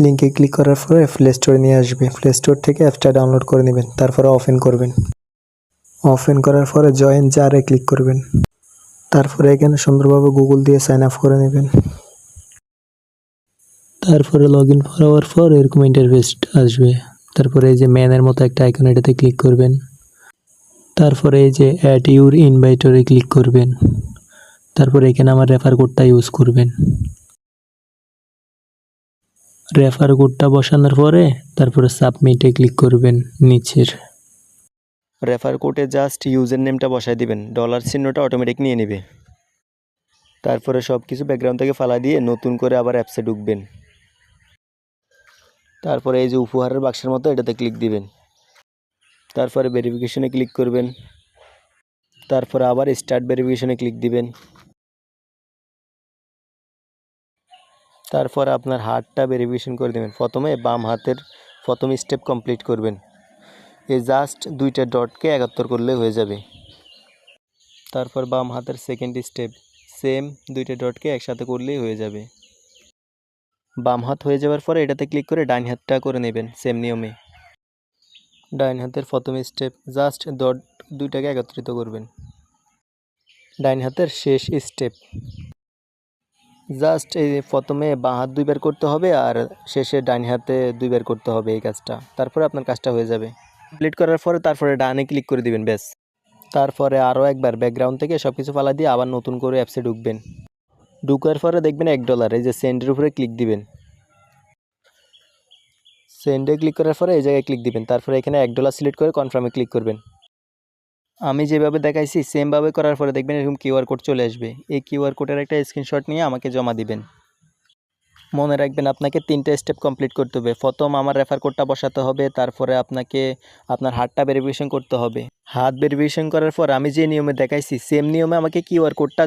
লিঙ্কে ক্লিক করার পরে প্লে স্টোরে নিয়ে আসবে। প্লে স্টোর থেকে অ্যাপসটা ডাউনলোড করে নেবেন, তারপরে ওপেন করবেন। ওপেন করার পরে জয়েন জারে ক্লিক করবেন। তারপরে এখানে সুন্দরভাবে গুগল দিয়ে সাইন আপ করে নেবেন। তারপরে লগ ইন হওয়ার পর এরকম ইন্টারফেস আসবে। তারপরে এই যে ম্যানের মতো একটা আইকন, এটাতে ক্লিক করবেন। তারপরে এই যে অ্যাড ইউর ইনভাইটরে ক্লিক করবেন। তারপরে এখানে আমার রেফার কোডটা ইউজ করবেন। রেফার কোডটা বসানোর পরে তারপরে সাবমিটে ক্লিক করবেন নিচের। রেফার কোডে জাস্ট ইউজার নেমটা বসাই দিবেন, ডলার চিহ্নটা অটোমেটিক নিয়ে নেবে। তারপরে সব কিছু ব্যাকগ্রাউন্ড থেকে ফালা দিয়ে নতুন করে আবার অ্যাপসে ঢুকবেন। তারপরে এই যে উপহারের বাক্সের মতো এটাতে ক্লিক দিবেন। তারপরে ভেরিফিকেশনে ক্লিক করবেন। তারপরে আবার স্টার্ট ভেরিফিকেশনে ক্লিক দিবেন। তারপরে আপনার হাতটা ভেরিফিকেশন করে দেবেন। প্রথমে বাম হাতের প্রথম স্টেপ কমপ্লিট করবেন। এই জাস্ট দুইটা ডটকে একাত্তর করলে হয়ে যাবে। তারপর বাম হাতের সেকেন্ড স্টেপ সেম দুইটা ডটকে একসাথে করলেই হয়ে যাবে। বাম হাত হয়ে যাওয়ার পরে এটাতে ক্লিক করে ডাইন হাতটা করে নেবেন সেম নিয়মে। ডাইন হাতের প্রথম স্টেপ জাস্ট ডট দুইটাকে একত্রিত করবেন। ডাইন হাতের শেষ স্টেপ জাস্ট এই প্রথমে বাঁ হাত দুইবার করতে হবে আর শেষে ডাইন হাতে দুইবার করতে হবে এই কাজটা। তারপরে আপনার কাজটা হয়ে যাবে। কমপ্লিট করার পরে তারপরে ডানে ক্লিক করে দিবেন ব্যাস। তারপরে আরও একবার ব্যাকগ্রাউন্ড থেকে সব কিছু ফালা দিয়ে আবার নতুন করে অ্যাপসে ঢুকবেন। ঢুকার পরে দেখবেন $1, এই যে সেন্ডের উপরে ক্লিক দিবেন। সেন্ডে ক্লিক করার পরে এই জায়গায় ক্লিক দিবেন। তারপরে এখানে $1 সিলেক্ট করে কনফার্মে ক্লিক করবেন। আমি যেভাবে দেখাইছি সেমভাবে করার পরে দেখবেন এরকম কিউআর কোড চলে আসবে। এই কিউআর কোডের একটা স্ক্রিনশট নিয়ে আমাকে জমা দিবেন। মনে রাখবেন আপনাকে 3টা স্টেপ কমপ্লিট করতে হবে। প্রথম আমার রেফার কোডটা বসাতে হবে, তারপরে আপনাকে আপনার হাতটা ভেরিফিকেশন করতে হবে। হাত ভেরিফিকেশন করার পর আমি যে নিয়মে দেখাইছি সেম নিয়মে আমাকে কিউআর কোডটা